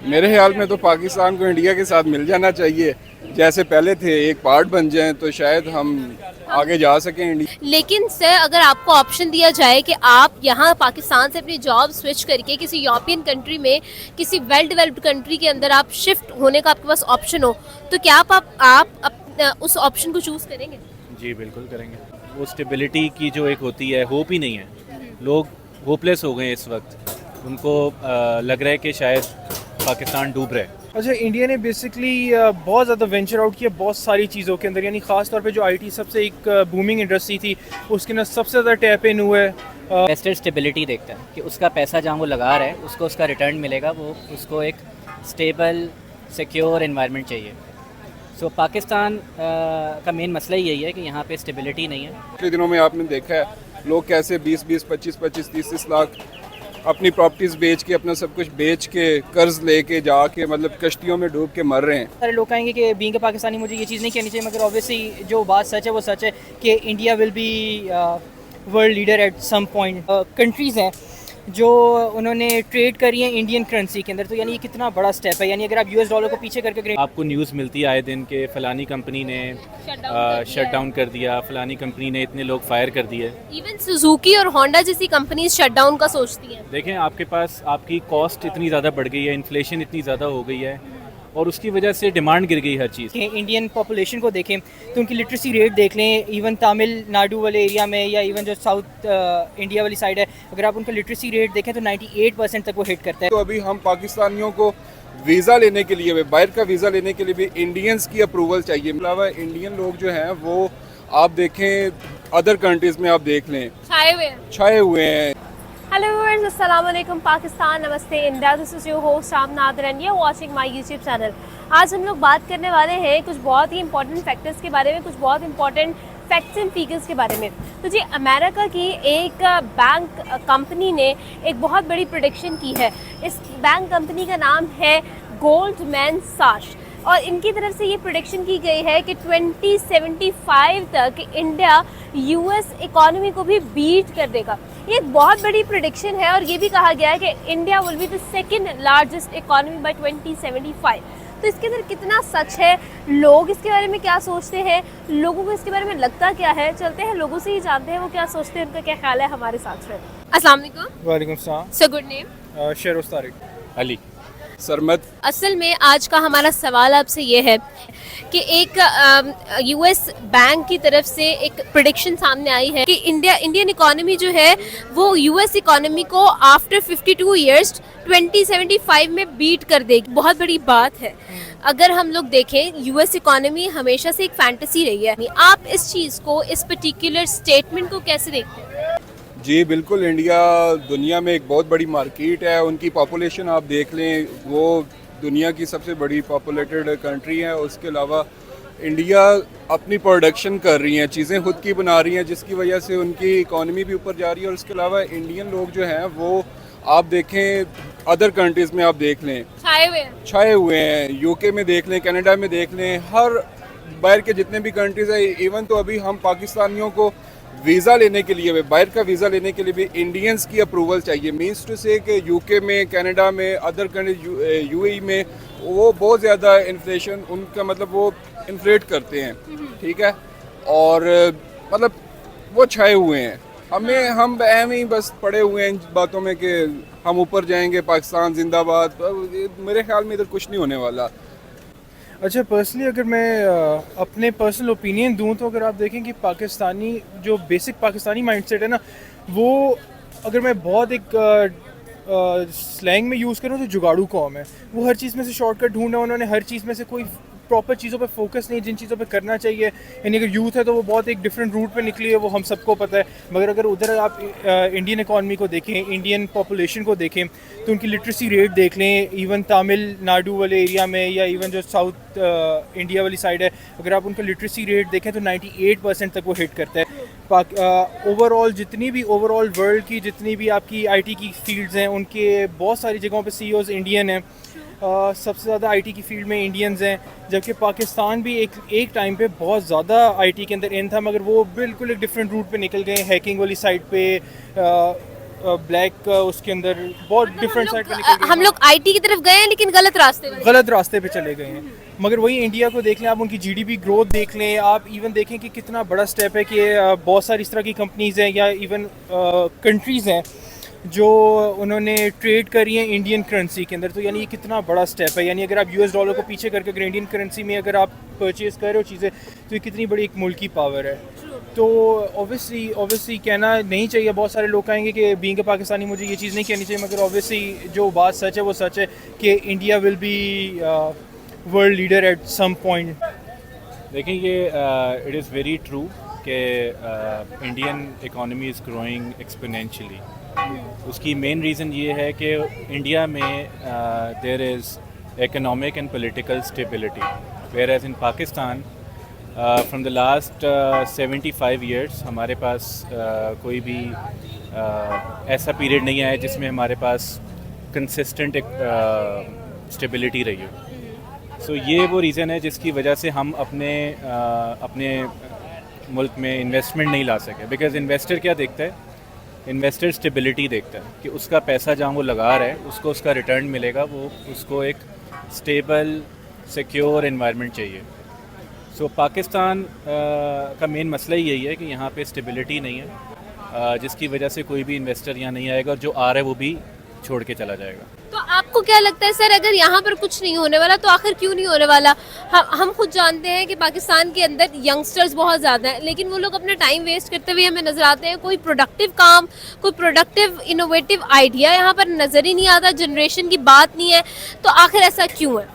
मेरे ख्याल में तो पाकिस्तान को इंडिया के साथ मिल जाना चाहिए, जैसे पहले थे, एक पार्ट बन जाएं तो शायद हम आगे जा सकें इंडिया। लेकिन सर अगर आपको ऑप्शन दिया जाए कि आप यहाँ पाकिस्तान से अपनी जॉब स्विच करके किसी यूरोपियन कंट्री में किसी वेल डेवलप्ड कंट्री के अंदर आप शिफ्ट होने का आपके पास ऑप्शन हो, तो क्या उस ऑप्शन को चूज करेंगे? जी बिल्कुल करेंगे। वो स्टेबिलिटी की जो एक होती है, होप ही नहीं है। लोग होपलेस हो गए हैं इस वक्त। उनको लग रहा है कि शायद पाकिस्तान डूब रहा है। अच्छा, इंडिया ने बेसिकली बहुत ज़्यादा वेंचर आउट किया बहुत सारी चीज़ों के अंदर, यानी ख़ास तौर पे जो आईटी सबसे एक बूमिंग इंडस्ट्री थी उसके अंदर सबसे ज़्यादा टैप इन हुआ है। इन्वेस्टर स्टेबिलिटी देखता है कि उसका पैसा जहाँ वो लगा रहा है उसको उसका रिटर्न मिलेगा, वो उसको एक स्टेबल सिक्योर एनवायरनमेंट चाहिए। सो पाकिस्तान का मेन मसला ही यही है कि यहाँ पे स्टेबिलिटी नहीं है। पिछले दिनों में आपने देखा है लोग कैसे 20-20, 25-25, 30-30 लाख अपनी प्रॉपर्टीज बेच के, अपना सब कुछ बेच के, कर्ज लेके जाके मतलब कश्तियों में डूब के मर रहे हैं। सारे लोग कहेंगे कि बीइंग अ पाकिस्तानी मुझे ये चीज़ नहीं कहनी चाहिए, मगर ऑब्वियसली जो बात सच है वो सच है कि India will be world leader at some point. Countries हैं जो उन्होंने ट्रेड करी है इंडियन करेंसी के अंदर, तो यानी ये कितना बड़ा स्टेप है। यानी अगर आप यूएस डॉलर को पीछे करके आपको न्यूज़ मिलती है आए दिन के फलानी कंपनी ने शट डाउन कर दिया, फलानी कंपनी ने इतने लोग फायर कर दिए। इवन सुजुकी और होंडा जैसी कंपनीज शटडाउन का सोचती हैं। देखें, आपके पास आपकी कॉस्ट इतनी ज़्यादा बढ़ गई है, इन्फ्लेशन इतनी ज़्यादा हो गई है और उसकी वजह से डिमांड गिर गई हर चीज़। इंडियन पॉपुलेशन को देखें तो उनकी लिटरेसी रेट देख लें, इवन तमिलनाडु वाले एरिया में या इवन जो साउथ इंडिया वाली साइड है, अगर आप उनका लिटरेसी रेट देखें तो 98% तक वो हिट करता है। तो अभी हम पाकिस्तानियों को वीज़ा लेने के लिए, बाहर का वीज़ा लेने के लिए भी इंडियंस की अप्रूवल चाहिए। अलावा इंडियन लोग जो हैं वो आप देखें अदर कंट्रीज़ में आप देख लें छाए हुए हैं। हेलो व्यूअर्स, अस्सलाम वालेकुम पाकिस्तान, नमस्ते India. This is your host Shamnad रन, you watching my YouTube channel. आज हम लोग बात करने वाले हैं कुछ बहुत ही इंपॉर्टेंट फैक्टर्स के बारे में, कुछ बहुत इंपॉर्टेंट फैक्ट्स एंड फिगर्स के बारे में। तो जी, अमेरिका की एक बैंक कंपनी ने एक बहुत बड़ी प्रेडिक्शन की है। इस बैंक कंपनी का नाम है गोल्डमैन सैक्स और इनकी तरफ से ये प्रेडिक्शन की गई है कि 2075 तक इंडिया यूएस इकोनॉमी को भी बीट कर देगा। ये एक बहुत बड़ी प्रेडिक्शन है और ये भी कहा गया है कि India will be the second largest economy bye 2075। तो इसके अंदर कितना सच है, लोग इसके बारे में क्या सोचते हैं, लोगों को इसके बारे में लगता क्या है, चलते हैं लोगों से ही जानते हैं वो क्या सोचते हैं, उनका क्या ख्याल है हमारे साथ में। अस्सलाम वालेकुम। वालेकुम सलाम। So good name? शेरोज़ Tariq. Ali Sarmad. असल में आज का हमारा सवाल आपसे ये है कि एक यूएस बैंक की तरफ से एक प्रेडिक्शन सामने आई है कि इंडियन इकोनॉमी जो है वो यूएस इकोनॉमी को आफ्टर 52 इयर्स 2075 में बीट कर देगी। बहुत बड़ी बात है। अगर हम लोग देखें, यूएस इकोनॉमी हमेशा से एक फैंटेसी रही है। आप इस चीज़ को, इस पर्टिकुलर स्टेटमेंट को कैसे देखते हैं? जी बिल्कुल, इंडिया दुनिया में एक बहुत बड़ी मार्केट है। उनकी पॉपुलेशन आप देख लें, वो दुनिया की सबसे बड़ी पॉपुलेटेड कंट्री है। उसके अलावा इंडिया अपनी प्रोडक्शन कर रही हैं, चीज़ें खुद की बना रही हैं, जिसकी वजह से उनकी इकॉनमी भी ऊपर जा रही है। और उसके अलावा इंडियन लोग जो हैं वो आप देखें अदर कंट्रीज़ में आप देख लें छाए हुए हैं। यूके में देख लें, कनाडा में देख लें, हर बाहर के जितने भी कंट्रीज़ हैं। इवन तो अभी हम पाकिस्तानियों को वीज़ा लेने के लिए, बाहर का वीज़ा लेने के लिए भी इंडियंस की अप्रूवल चाहिए। मीन्स टू से कि यूके में, कनाडा में, अदर कंट्री यूएई में वो बहुत ज़्यादा इन्फ्लेशन, उनका मतलब वो इन्फ्लेट करते हैं, ठीक है। और मतलब वो छाए हुए हैं। हम अहम ही बस पड़े हुए हैं इन बातों में कि हम ऊपर जाएंगे, पाकिस्तान जिंदाबाद। मेरे ख्याल में इधर कुछ नहीं होने वाला। अच्छा, पर्सनली अगर मैं अपने पर्सनल ओपिनियन दूं तो अगर आप देखें कि पाकिस्तानी जो बेसिक पाकिस्तानी माइंडसेट है ना, वो अगर मैं बहुत एक स्लैंग में यूज़ करूं तो जुगाड़ू कौम है। वो हर चीज़ में से शॉर्टकट ढूंढा, उन्होंने हर चीज़ में से कोई प्रॉपर चीज़ों पे फोकस नहीं, जिन चीज़ों पे करना चाहिए। यानी अगर यूथ है तो वो बहुत एक डिफरेंट रूट पे निकली है, वो हम सबको पता है। मगर अगर उधर आप इंडियन इकॉनमी को देखें, इंडियन पॉपुलेशन को देखें, तो उनकी लिटरेसी रेट देख लें, इवन तमिलनाडु वाले एरिया में या इवन जो साउथ इंडिया वाली साइड है, अगर आप उनका लिटरेसी रेट देखें तो 98% तक वो हिट करता है। ओवरऑल जितनी भी ओवरऑल वर्ल्ड की जितनी भी आपकी आईटी की फील्ड्स हैं, उनके बहुत सारी जगहों पे सीईओज़ इंडियन हैं। सबसे ज़्यादा आईटी की फील्ड में इंडियंस हैं, जबकि पाकिस्तान भी एक टाइम पे बहुत ज़्यादा आईटी के अंदर इन था, मगर वो बिल्कुल एक डिफरेंट रूट पे निकल गए, हैकिंग वाली साइड पे। ब्लैक उसके अंदर बहुत डिफरेंट साइड पे निकल गए हम लोग आईटी की तरफ गए हैं लेकिन गलत रास्ते में। गलत रास्ते पे चले गए हैं। मगर वही इंडिया को देख लें आप, उनकी जीडीपी ग्रोथ देख लें आप, इवन देखें कि कितना बड़ा स्टेप है कि बहुत सारी इस तरह की कंपनीज हैं या इवन कंट्रीज़ हैं जो उन्होंने ट्रेड करी है इंडियन करेंसी के अंदर। तो यानी ये कितना बड़ा स्टेप है। यानी अगर आप यूएस डॉलर को पीछे करके अगर इंडियन करेंसी में अगर आप परचेज़ कर रहे हो चीज़ें, तो ये कितनी बड़ी एक मुल्क की पावर है। तो ऑब्वियसली कहना नहीं चाहिए, बहुत सारे लोग कहेंगे कि बीइंग अ पाकिस्तानी मुझे ये चीज़ नहीं कहनी चाहिए, मगर ऑब्वियसली जो बात सच है वो सच है कि India will be world leader at some point. देखिए ये इट इज़ वेरी ट्रू कि Indian economy is growing exponentially. उसकी मेन रीज़न ये है कि इंडिया में there is economic and political stability, whereas in Pakistan from the last 75 years हमारे पास कोई भी ऐसा पीरियड नहीं आया जिसमें हमारे पास consistent stability रही हो। So ये वो रीज़न है जिसकी वजह से हम अपने मुल्क में इन्वेस्टमेंट नहीं ला सके। बिकॉज इन्वेस्टर क्या देखता है, इन्वेस्टर स्टेबिलिटी देखता है कि उसका पैसा जहाँ वो लगा रहा है उसको उसका रिटर्न मिलेगा, वो उसको एक स्टेबल सिक्योर एनवायरनमेंट चाहिए। सो पाकिस्तान का मेन मसला ही यही है कि यहाँ पे स्टेबिलिटी नहीं है, जिसकी वजह से कोई भी इन्वेस्टर यहाँ नहीं आएगा और जो आ रहा है वो भी छोड़ के चला जाएगा। तो आपको क्या लगता है सर, अगर यहाँ पर कुछ नहीं होने वाला तो आखिर क्यों नहीं होने वाला? हम खुद जानते हैं कि पाकिस्तान के अंदर यंगस्टर्स बहुत ज़्यादा हैं, लेकिन वो लोग अपना टाइम वेस्ट करते हुए हमें नजर आते हैं। कोई प्रोडक्टिव काम, कोई प्रोडक्टिव इनोवेटिव आइडिया यहाँ पर नज़र ही नहीं आता, जनरेशन की बात नहीं है। तो आखिर ऐसा क्यों है?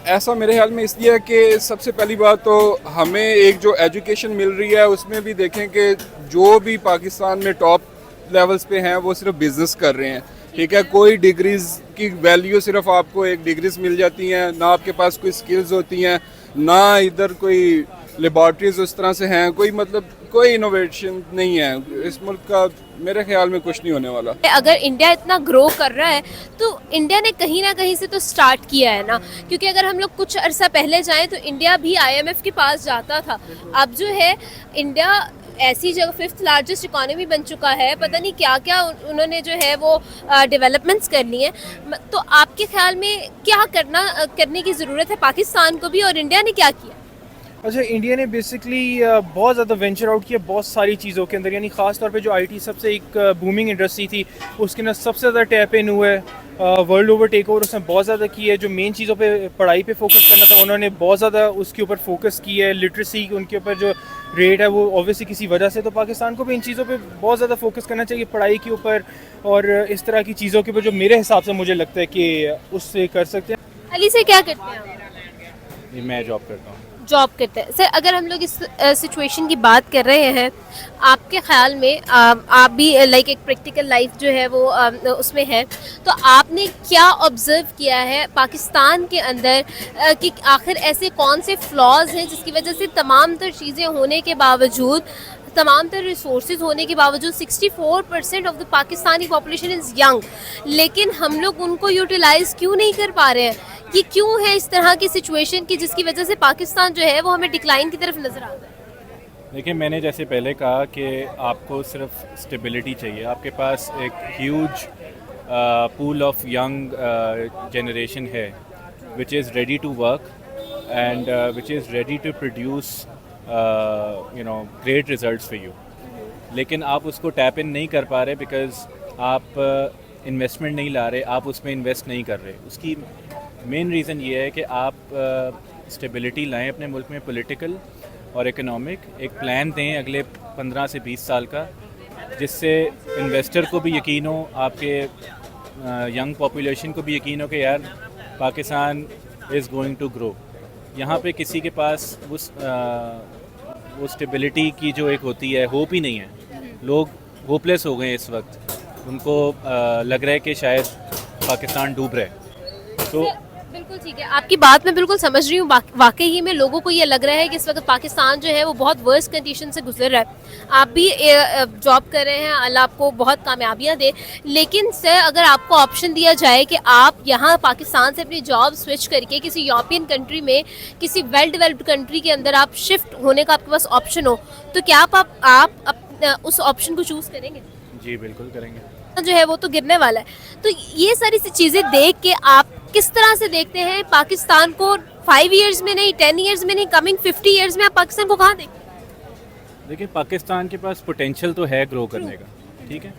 ऐसा मेरे ख्याल में इसलिए है कि सबसे पहली बात तो हमें एक जो एजुकेशन मिल रही है उसमें भी देखें कि जो भी पाकिस्तान में टॉप लेवल्स पे हैं वो सिर्फ बिजनेस कर रहे हैं। ठीक है, कोई डिग्रीज की वैल्यू सिर्फ आपको एक डिग्रीज मिल जाती हैं, ना आपके पास कोई स्किल्स होती हैं, ना इधर कोई लेबॉर्ट्रीज उस तरह से हैं, कोई मतलब कोई इनोवेशन नहीं है। इस मुल्क का मेरे ख्याल में कुछ नहीं होने वाला। अगर इंडिया इतना ग्रो कर रहा है तो इंडिया ने कहीं ना कहीं से तो स्टार्ट किया है ना, क्योंकि अगर हम लोग कुछ अरसा पहले जाएं तो इंडिया भी IMF के पास जाता था। अब जो है इंडिया ऐसी जगह 5th लार्जेस्ट इकोनॉमी बन चुका है, पता नहीं क्या क्या उन्होंने जो है वो डेवलपमेंट्स करनी है। तो आपके ख्याल में क्या करने की ज़रूरत है पाकिस्तान को भी, और इंडिया ने क्या किया? अच्छा, इंडिया ने बेसिकली बहुत ज़्यादा वेंचर आउट किया बहुत सारी चीज़ों के अंदर। यानी ख़ास तौर पे जो IT सबसे एक बूमिंग इंडस्ट्री थी उसके अंदर सबसे ज़्यादा टैप इन हुआ है। वर्ल्ड ओवर टेक ओवर उसने बहुत ज़्यादा की है। जो मेन चीज़ों पे पढ़ाई पे फोकस करना था उन्होंने बहुत ज़्यादा उसके ऊपर फोकस किया है। लिटरेसी उनके ऊपर जो रेट है वो ऑब्वियसली किसी वजह से, तो पाकिस्तान को भी इन चीज़ों पे बहुत ज़्यादा फोकस करना चाहिए, पढ़ाई के ऊपर और इस तरह की चीज़ों के ऊपर, जो मेरे हिसाब से मुझे लगता है कि उससे कर सकते हैं। अली से क्या करते हैं आप? मैं जॉब करता हूँ। जॉब करते हैं। सर, अगर हम लोग इस सिचुएशन की बात कर रहे हैं, आपके ख्याल में आप भी लाइक एक प्रैक्टिकल लाइफ जो है वो उसमें है, तो आपने क्या ऑब्जर्व किया है पाकिस्तान के अंदर कि आखिर ऐसे कौन से फ्लॉज हैं जिसकी वजह से तमाम तर चीज़ें होने के बावजूद, तमाम तर रिसोर्सेज होने के बावजूद 64% of the Pakistani population is young, लेकिन हम लोग उनको यूटिलाइज़ क्यों नहीं कर पा रहे हैं? ये क्यों है इस तरह की सिचुएशन की जिसकी वजह से पाकिस्तान जो है वो हमें डिक्लाइन की तरफ नज़र आता है? देखिए, मैंने जैसे पहले कहा कि आपको सिर्फ स्टेबिलिटी चाहिए। आपके पास एक huge pool of young generation है which is ready to work and which is ready to produce great results for you, लेकिन आप उसको टैप इन नहीं कर पा रहे बिकॉज आप इन्वेस्टमेंट नहीं ला रहे, आप उसमें इन्वेस्ट नहीं कर रहे। उसकी मेन रीज़न ये है कि आप स्टेबिलिटी लाएं अपने मुल्क में, पॉलिटिकल और इकोनॉमिक। एक प्लान दें अगले 15 से 20 साल का, जिससे इन्वेस्टर को भी यकीन हो, आपके यंग पॉपुलेशन को भी यकीन हो कि यार Pakistan is going to grow. यहाँ पे किसी के पास वो स्टेबिलिटी की जो एक होती है, होप ही नहीं है। लोग होपलेस हो गए इस वक्त, उनको लग रहा है कि शायद पाकिस्तान डूब रहा है। तो बिल्कुल ठीक है, आपकी बात मैं बिल्कुल समझ रही हूँ। वाकई ही में लोगों को ये लग रहा है कि इस वक्त पाकिस्तान जो है वो बहुत वर्स्ट कंडीशन से गुजर रहा है। आप भी जॉब कर रहे हैं, अल्लाह आपको बहुत कामयाबियाँ दे, लेकिन सर अगर आपको ऑप्शन दिया जाए कि आप यहाँ पाकिस्तान से अपनी जॉब स्विच करके किसी यूरोपियन कंट्री में, किसी वेल डेवलप्ड कंट्री के अंदर आप शिफ्ट होने का आपके पास ऑप्शन हो, तो क्या आप उस ऑप्शन को चूज़ करेंगे? जी बिल्कुल करेंगे। जो है वो तो गिरने वाला है। तो ये सारी सी चीज़ें देख के आप किस तरह से देखते हैं पाकिस्तान को 5 इयर्स में नहीं, 10 इयर्स में नहीं, कमिंग 50 इयर्स में आप पाकिस्तान को कहाँ देखते हैं? देखिए, पाकिस्तान के पास पोटेंशियल तो है ग्रो करने का, ठीक है।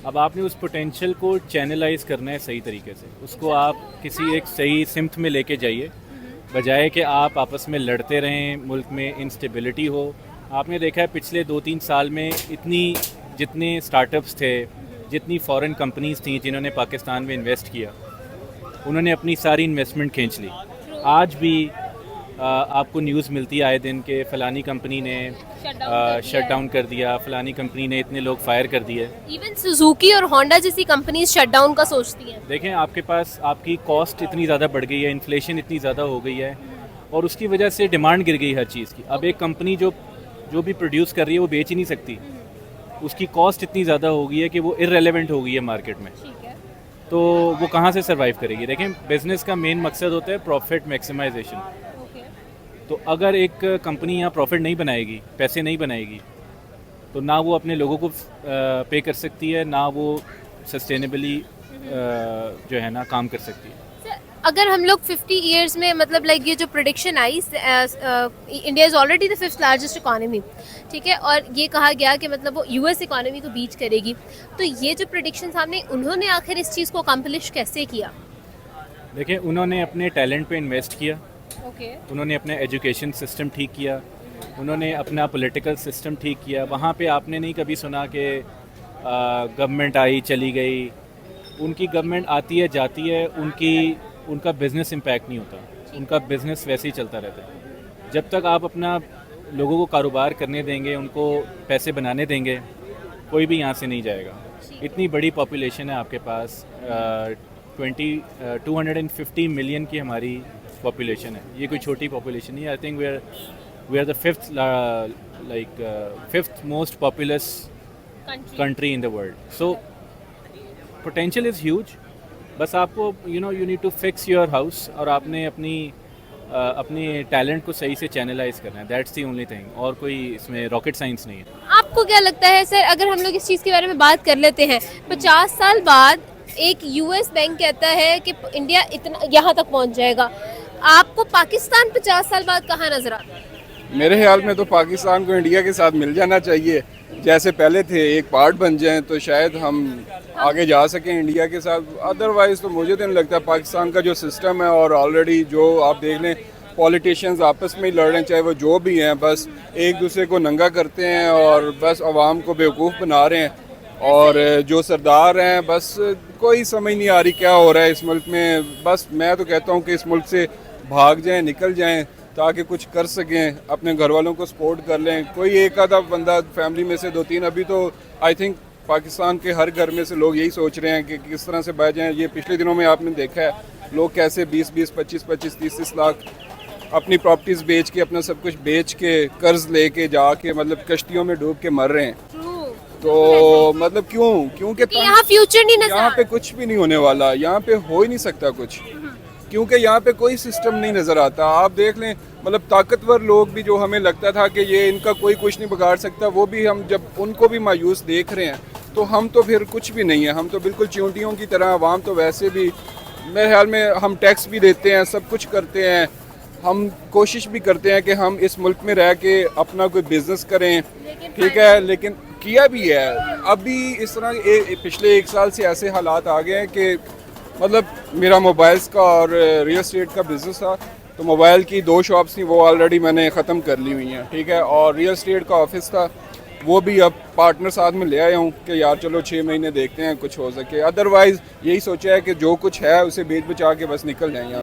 अब आपने उस पोटेंशियल को चैनलाइज करना है सही तरीके से, उसको आप किसी एक सही सिमत में लेके जाइए, बजाय कि आप आपस में लड़ते रहें, मुल्क में इंस्टेबिलिटी हो। आपने देखा है पिछले 2-3 साल में जितने स्टार्टअप्स थे, जितनी फॉरेन कंपनीज थी जिन्होंने पाकिस्तान में इन्वेस्ट किया, उन्होंने अपनी सारी इन्वेस्टमेंट खींच ली। आज भी आपको न्यूज़ मिलती है आए दिन के फ़लानी कंपनी ने शट डाउन कर दिया, फ़लानी कंपनी ने इतने लोग फायर कर दिए। इवन सुजुकी और होंडा जैसी कंपनीज शटडाउन का सोचती हैं। देखें, आपके पास आपकी कॉस्ट इतनी ज़्यादा बढ़ गई है, इन्फ्लेशन इतनी ज़्यादा हो गई है, और उसकी वजह से डिमांड गिर गई हर चीज़ की। अब एक कंपनी जो भी प्रोड्यूस कर रही है वो बेच ही नहीं सकती, उसकी कॉस्ट इतनी ज़्यादा हो गई है कि वो इररेलेवेंट हो गई है मार्केट में, तो वो कहाँ से सर्वाइव करेगी। देखें, बिज़नेस का मेन मकसद होता है प्रॉफिट मैक्सिमाइजेशन। तो अगर एक कंपनी यहाँ प्रॉफिट नहीं बनाएगी, पैसे नहीं बनाएगी, तो ना वो अपने लोगों को पे कर सकती है, ना वो सस्टेनेबली जो है ना काम कर सकती है। अगर हम लोग 50 इयर्स में मतलब लाइक ये जो prediction I, India is already the 5th largest economy, ठीक है, और ये कहा गया कि मतलब वो यूएस इकोनॉमी को बीट करेगी। तो ये जो प्रेडिक्शन सामने, उन्होंने आखिर इस चीज़ को अकम्पलिश कैसे किया? देखिए, उन्होंने अपने टैलेंट पे इन्वेस्ट किया, उन्होंने अपना एजुकेशन सिस्टम ठीक किया, उन्होंने अपना पॉलिटिकल सिस्टम ठीक किया। वहाँ पे आपने नहीं कभी सुना कि गवर्नमेंट आई चली गई। उनकी गवर्नमेंट आती है जाती है, उनका बिज़नेस इम्पैक्ट नहीं होता, उनका बिज़नेस वैसे ही चलता रहता है। जब तक आप अपना लोगों को कारोबार करने देंगे, उनको पैसे बनाने देंगे, कोई भी यहाँ से नहीं जाएगा। इतनी बड़ी पॉपुलेशन है आपके पास, 250 मिलियन की हमारी पॉपुलेशन है, ये कोई छोटी पॉपुलेशन नहीं है। I think we are the 5th most populous country in the world. So potential is huge. बस आपको you need to fix your house, और आपने अपनी टैलेंट को सही से चैनलाइज करना है। दैट्स दी ओनली थिंग, और कोई इसमें रॉकेट साइंस नहीं है। आपको क्या लगता है सर, अगर हम लोग इस चीज़ के बारे में बात कर लेते हैं, 50 साल बाद एक यूएस बैंक कहता है कि इंडिया इतना यहाँ तक पहुँच जाएगा, आपको पाकिस्तान 50 साल बाद कहाँ नजर आता है? मेरे ख्याल में तो पाकिस्तान को इंडिया के साथ मिल जाना चाहिए, जैसे पहले थे, एक पार्ट बन जाएं तो शायद हम आगे जा सकें इंडिया के साथ। अदरवाइज़ तो मुझे तो नहीं लगता। पाकिस्तान का जो सिस्टम है, और ऑलरेडी जो आप देख लें, पॉलिटिशियंस आपस में ही लड़ रहे हैं, चाहे वो जो भी हैं, बस एक दूसरे को नंगा करते हैं और बस आवाम को बेवकूफ़ बना रहे हैं। और जो सरदार हैं, बस कोई समझ नहीं आ रही क्या हो रहा है इस मुल्क में। बस मैं तो कहता हूँ कि इस मुल्क से भाग जाएं, निकल जाएं, ताकि कुछ कर सकें, अपने घर वालों को सपोर्ट कर लें। कोई एक आधा बंदा फैमिली में से 2-3, अभी तो आई थिंक पाकिस्तान के हर घर में से लोग यही सोच रहे हैं कि किस तरह से बह जाएं। ये पिछले दिनों में आपने देखा है, लोग कैसे 20-20, 25-25, 30-30 लाख अपनी प्रॉपर्टीज़ बेच के, अपना सब कुछ बेच के, कर्ज लेके जाके मतलब कश्तियों में डूब के मर रहे हैं। तो मतलब क्योंकि यहाँ फ्यूचर नहीं नजर, यहाँ पे कुछ भी नहीं होने वाला, यहाँ पे हो ही नहीं सकता कुछ, क्योंकि यहाँ पे कोई सिस्टम नहीं नज़र आता। आप देख लें, मतलब ताकतवर लोग भी जो हमें लगता था कि ये इनका कोई कुछ नहीं बिगाड़ सकता, वो भी हम जब उनको भी मायूस देख रहे हैं, तो हम तो फिर कुछ भी नहीं है। हम तो बिल्कुल चींटियों की तरह, आवाम तो वैसे भी मेरे ख्याल में, हम टैक्स भी देते हैं, सब कुछ करते हैं, हम कोशिश भी करते हैं कि हम इस मुल्क में रह के अपना कोई बिज़नेस करें, ठीक है, लेकिन किया भी है। अभी इस तरह पिछले 1 साल से ऐसे हालात आ गए हैं कि मतलब मेरा मोबाइल्स का और रियल एस्टेट का बिज़नेस था, तो मोबाइल की 2 शॉप्स थी, वो ऑलरेडी मैंने ख़त्म कर ली हुई हैं, ठीक है, और रियल एस्टेट का ऑफिस था, वो भी अब पार्टनर साथ में ले आया हूँ कि यार चलो 6 महीने देखते हैं कुछ हो सके। अदरवाइज़ यही सोचा है कि जो कुछ है उसे बेच बचा के बस निकल जाएँ यहाँ।